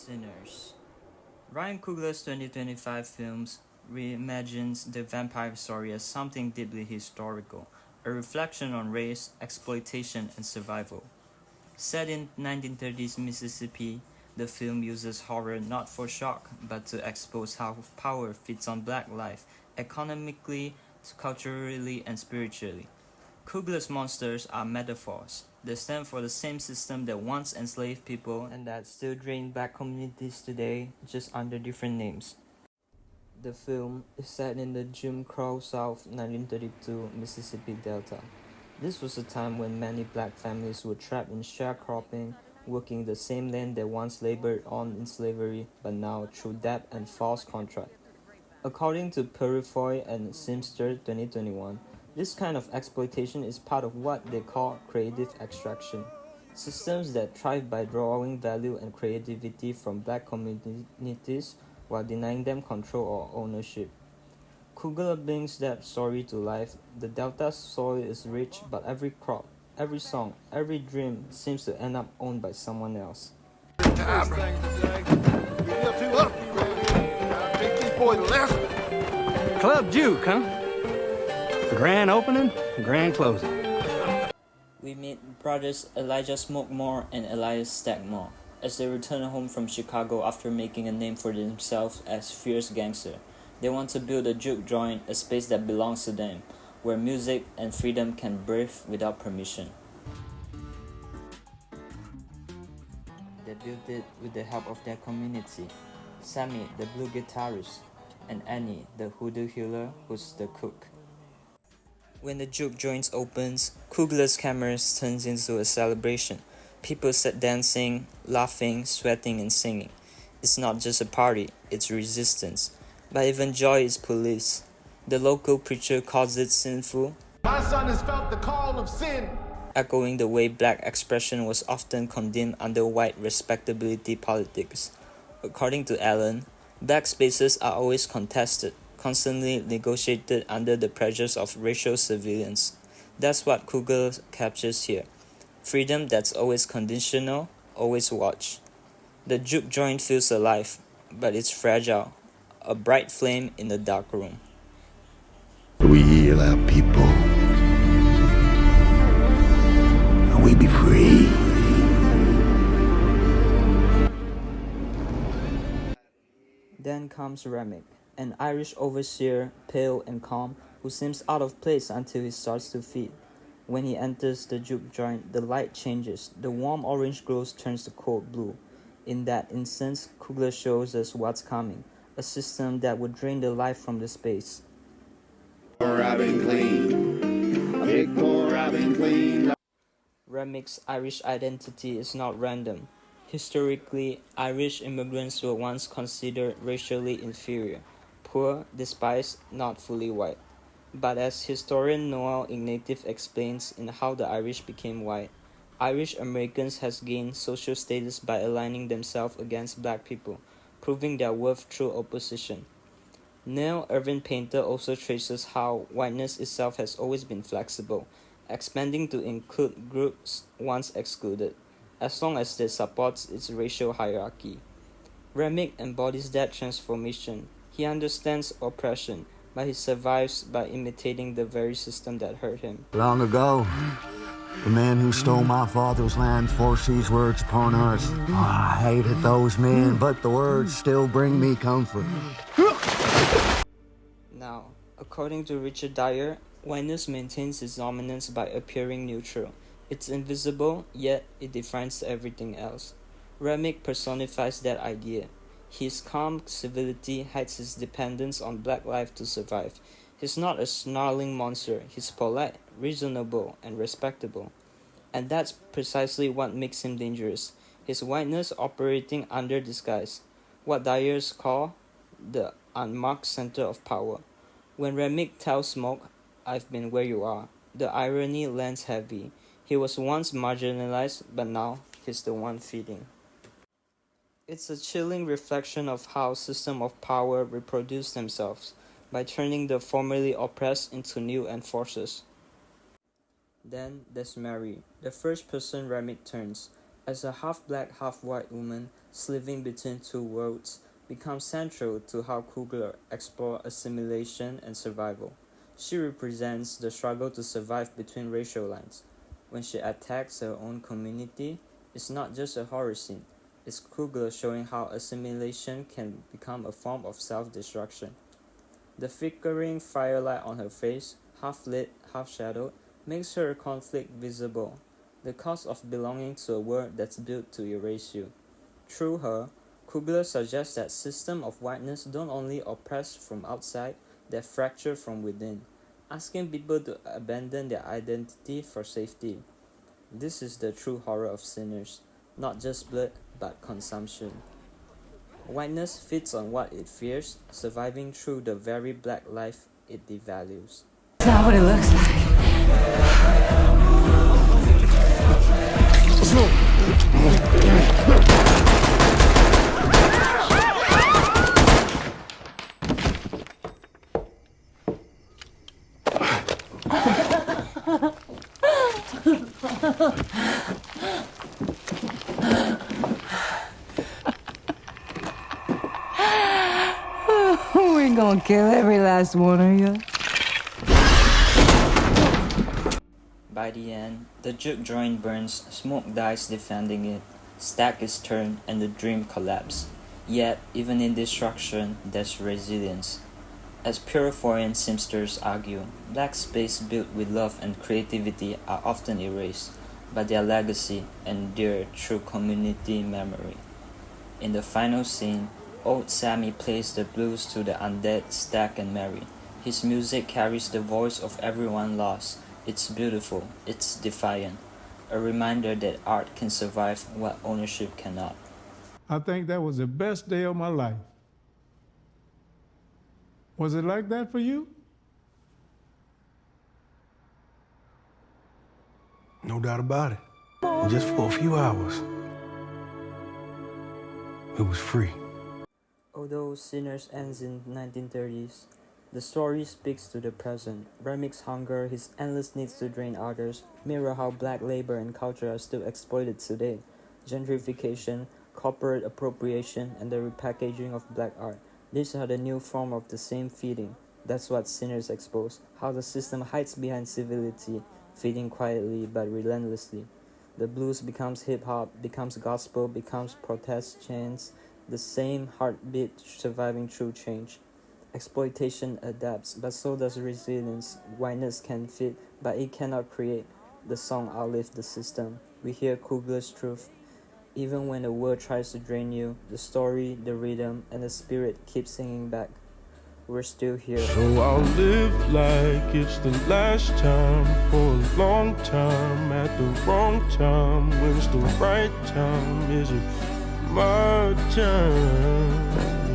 Sinners. Ryan Coogler's 2025 films reimagines the vampire story as something deeply historical, a reflection on race, exploitation, and survival. Set in 1930s Mississippi, the film uses horror not for shock, but to expose how power feeds on black life, economically, culturally, and spiritually. Coogler's monsters are metaphors. They stand for the same system that once enslaved people and that still drain black communities today, just under different names. The film is set in the Jim Crow South 1932 Mississippi Delta. This was a time when many black families were trapped in sharecropping, working the same land they once labored on in slavery, but now through debt and false contract. According to Purifoy and Simster 2021, this kind of exploitation is part of what they call creative extraction. Systems that thrive by drawing value and creativity from black communities while denying them control or ownership. Kugler brings that story to life. The Delta's soil is rich, but every crop, every song, every dream seems to end up owned by someone else. Club Juke, huh? Grand opening, grand closing. We meet brothers Elijah Smokemore and Elias Stackmore as they return home from Chicago after making a name for themselves as fierce gangsters. They want to build a juke joint, a space that belongs to them, where music and freedom can breathe without permission. They built it with the help of their community. Sammy, the blue guitarist, and Annie, the hoodoo healer who's the cook. When the juke joint opens, Coogler's cameras turns into a celebration. People start dancing, laughing, sweating, and singing. It's not just a party, it's resistance. But even joy is police. The local preacher calls it sinful, My son has felt the call of sin. echoing the way black expression was often condemned under white respectability politics. According to Allen, black spaces are always contested, constantly negotiated under the pressures of racial surveillance. That's what Coogler captures here. Freedom that's always conditional, always watched. The juke joint feels alive, but it's fragile, a bright flame in the dark room. We heal our people, and we be free. Then comes Remick, an Irish overseer, pale and calm, who seems out of place until he starts to feed. When he enters the juke joint, the light changes. The warm orange glow turns to cold blue. In that instance, Coogler shows us what's coming, a system that would drain the life from the space. Robin clean, big poor Robin clean. Remick's Irish identity is not random. Historically, Irish immigrants were once considered racially inferior, poor, despised, not fully white. But as historian Noel Ignatieff explains in How the Irish Became White, Irish Americans has gained social status by aligning themselves against black people, proving their worth through opposition. Neil Irvin Painter also traces how whiteness itself has always been flexible, expanding to include groups once excluded, as long as it supports its racial hierarchy. Remick embodies that transformation. He understands oppression, but he survives by imitating the very system that hurt him. Long ago, the man who stole my father's land forced these words upon us. I hated those men, but the words still bring me comfort. Now, according to Richard Dyer, whiteness maintains its dominance by appearing neutral. It's invisible, yet it defines everything else. Remick personifies that idea. His calm civility hides his dependence on black life to survive. He's not a snarling monster, he's polite, reasonable, and respectable. And that's precisely what makes him dangerous, his whiteness operating under disguise, what Dyers call the unmarked center of power. When Remick tells Smoke, "I've been where you are," the irony lands heavy. He was once marginalized, but now he's the one feeding. It's a chilling reflection of how systems of power reproduce themselves by turning the formerly oppressed into new enforcers. Then there's Mary, the first person Remick turns. as a half-black, half-white woman living between two worlds becomes central to how Coogler explores assimilation and survival. She represents the struggle to survive between racial lines. When she attacks her own community, it's not just a horror scene, it's Coogler showing how assimilation can become a form of self-destruction. The flickering firelight on her face, half lit, half shadowed, makes her conflict visible, the cost of belonging to a world that's built to erase you. Through her, Coogler suggests that systems of whiteness don't only oppress from outside, they fracture from within, asking people to abandon their identity for safety. This is the true horror of sinners, not just blood, but consumption. Whiteness feeds on what it fears, surviving through the very black life it devalues. It's not what it looks like. We're gonna kill every last one of you. By the end, the juke joint burns, smoke dies defending it, stack is turned, and the dream collapses. Yet, even in destruction, there's resilience. As Puriforean Simsters argue, black space built with love and creativity are often erased, but their legacy endures through community memory. In the final scene, old Sammy plays the blues to the undead Stack and Mary. His music carries the voice of everyone lost. It's beautiful, it's defiant, a reminder that art can survive what ownership cannot. I think that was the best day of my life. Was it like that for you? No doubt about it. Just for a few hours. It was free. Although Sinners ends in 1930s, the story speaks to the present. Remy's hunger, his endless needs to drain others, mirror how black labor and culture are still exploited today. Gentrification, corporate appropriation, and the repackaging of black art. These are the new form of the same feeding. That's what Sinners expose, how the system hides behind civility, feeding quietly but relentlessly. The blues becomes hip-hop, becomes gospel, becomes protest chants, the same heartbeat surviving through change. Exploitation adapts, but so does resilience. Whiteness can fit, but it cannot create. The song outlived the system. We hear Coogler's truth. Even when the world tries to drain you, the story, the rhythm, and the spirit keep singing back. We're still here. So I'll live like it's the last time for a long time at the wrong time. When's the right time? Is it my time?